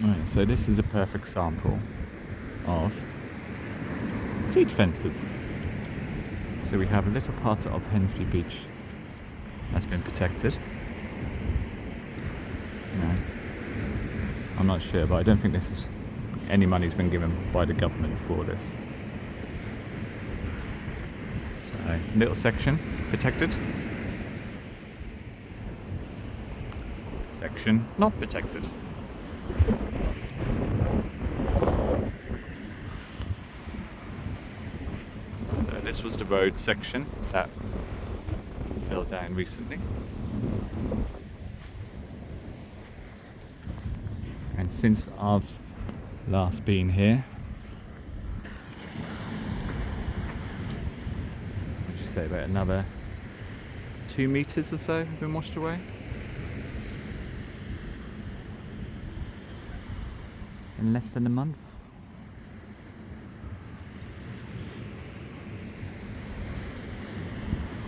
Right, so this is a perfect sample of seed fences. So we have a little part of Hemsby Beach that's been protected. No, I'm not sure, but I don't think this is any money's been given by the government for this. So, little section protected. Section not protected. So this was the road section that fell down recently. And since I've last been here, what would you say, about another 2 meters or so have been washed away in less than a month.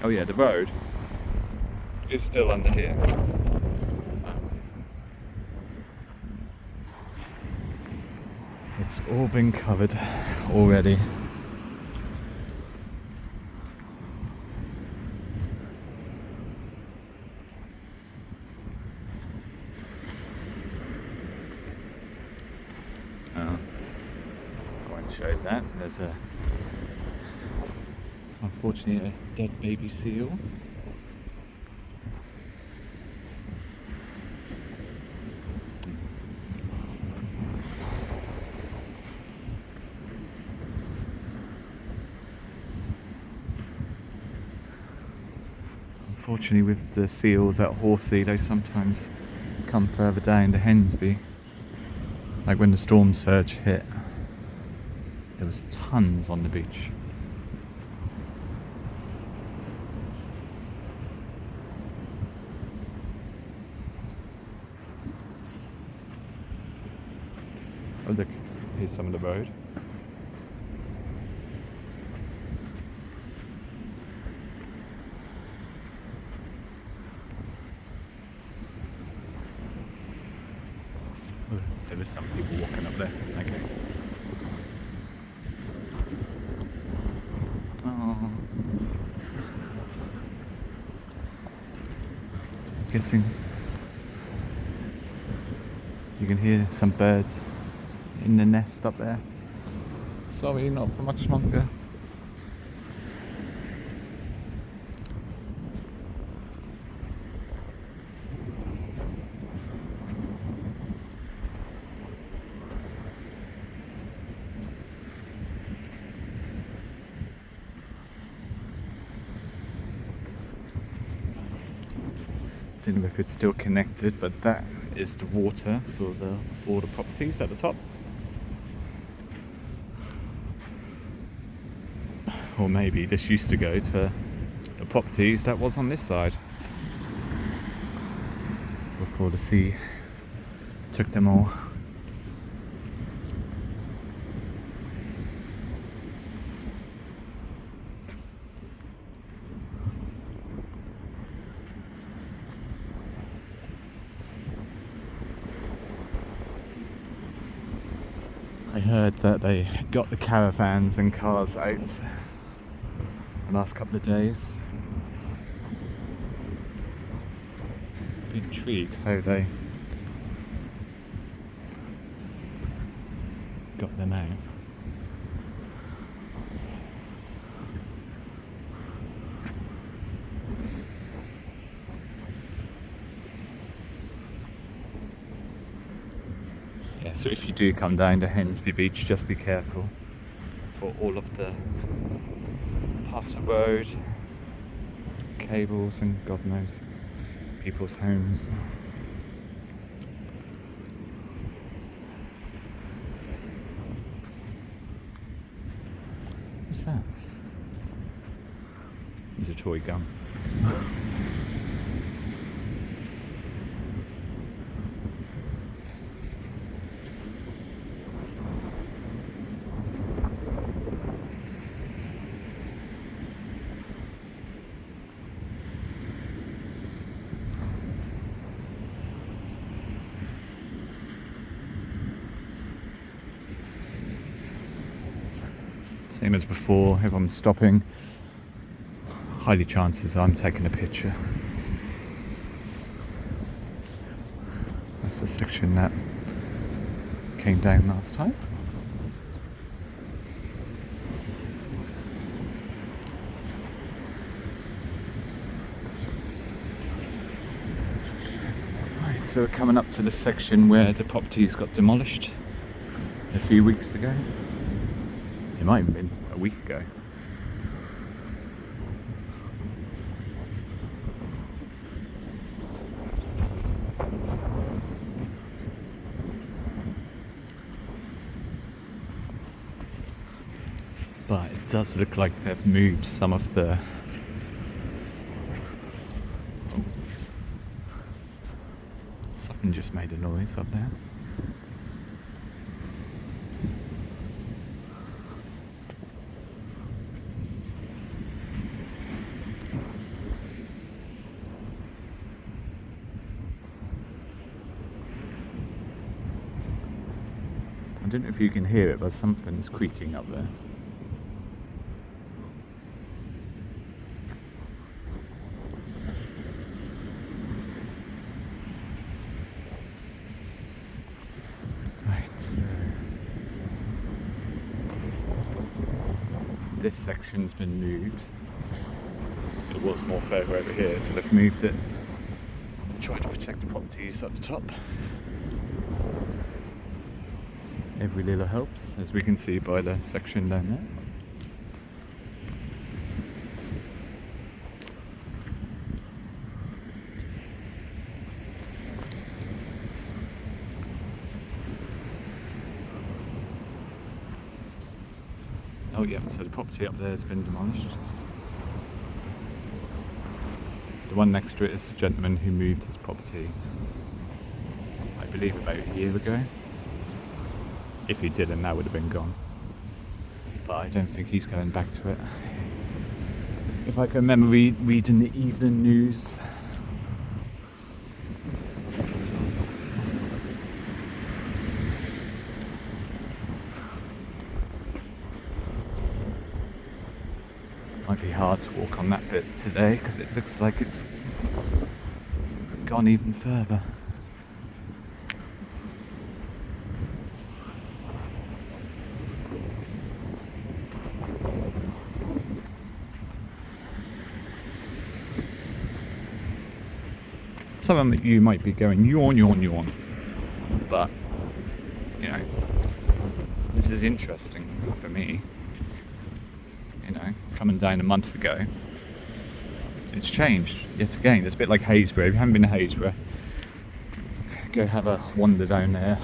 Oh yeah, the road is still under here. It's all been covered already. I won't show that. There's unfortunately a dead baby seal. Unfortunately, with the seals at Horsey, they sometimes come further down to Hemsby. Like when the storm surge hit, there was tons on the beach. Oh look, here's some of the road. Oh, there was some people walking up there. Okay. Oh. Guessing you can hear some birds in the nest up there. Sorry, not for much longer. Don't know if it's still connected, but that is the water for all the properties at the top. Or maybe this used to go to the properties that was on this side before the sea took them all. I heard that they got the caravans and cars out the last couple of days. Be intrigued how they got them out. Yeah, so if you do come down to Hemsby Beach, just be careful for all of the parts of road, cables, and God knows, people's homes. What's that? It's a toy gun. Same as before, everyone's stopping. Highly chances I'm taking a picture. That's the section that came down last time. Right, so we're coming up to the section where the properties got demolished a few weeks ago. It might have been a week ago. But it does look like they've moved some of the... Oh. Something just made a noise up there. I don't know if you can hear it, but something's creaking up there. This section's been moved. It was more further over here, so they've moved it. Trying to protect the properties at the top. Every little helps, as we can see by the section down there. Oh yeah, so the property up there has been demolished. The one next to it is the gentleman who moved his property, I believe about a year ago. If he didn't, that would have been gone. But I don't think he's going back to it. If I can remember reading the evening news, might be hard to walk on that bit today because it looks like it's gone even further. Some of you might be going yawn, but you know, this is interesting for me. You know, coming down a month ago, it's changed yet again. It's a bit like Hemsby. If you haven't been to Hemsby, go have a wander down there.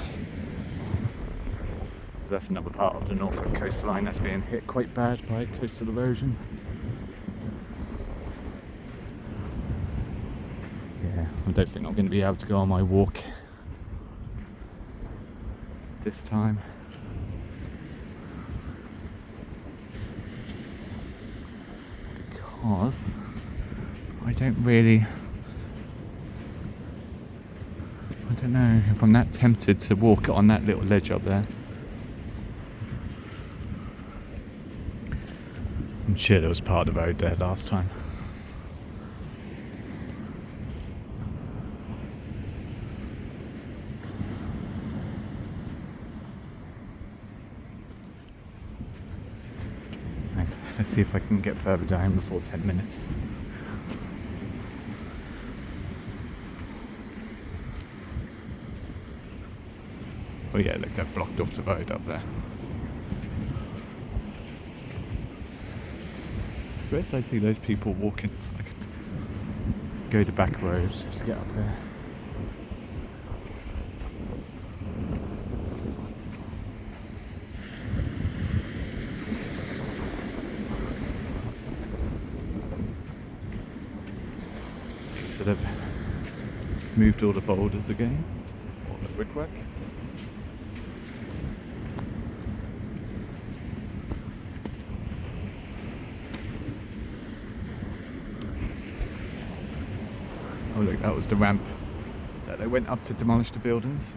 That's another part of the Norfolk coastline that's being hit quite bad by coastal erosion. Yeah, I don't think I'm going to be able to go on my walk this time. Because I don't know if I'm that tempted to walk on that little ledge up there. I'm sure there was part of the road there last time. Right, let's see if I can get further down before 10 minutes. Oh yeah, look, they've blocked off the road up there. Where did I see those people walking? I could go the back roads to get up there. So they've moved all the boulders again, all the brickwork. Oh look, that was the ramp that they went up to demolish the buildings.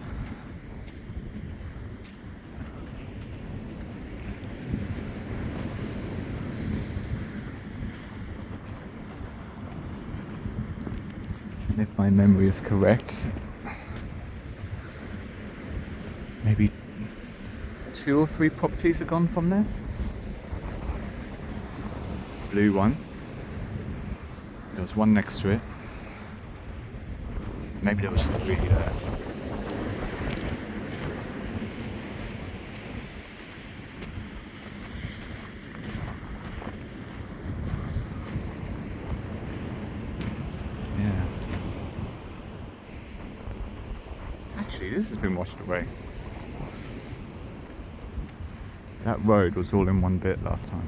And if my memory is correct, maybe 2 or 3 properties are gone from there. Blue one. There was one next to it. Maybe there was 3 there. Yeah. Actually, this has been washed away. That road was all in one bit last time.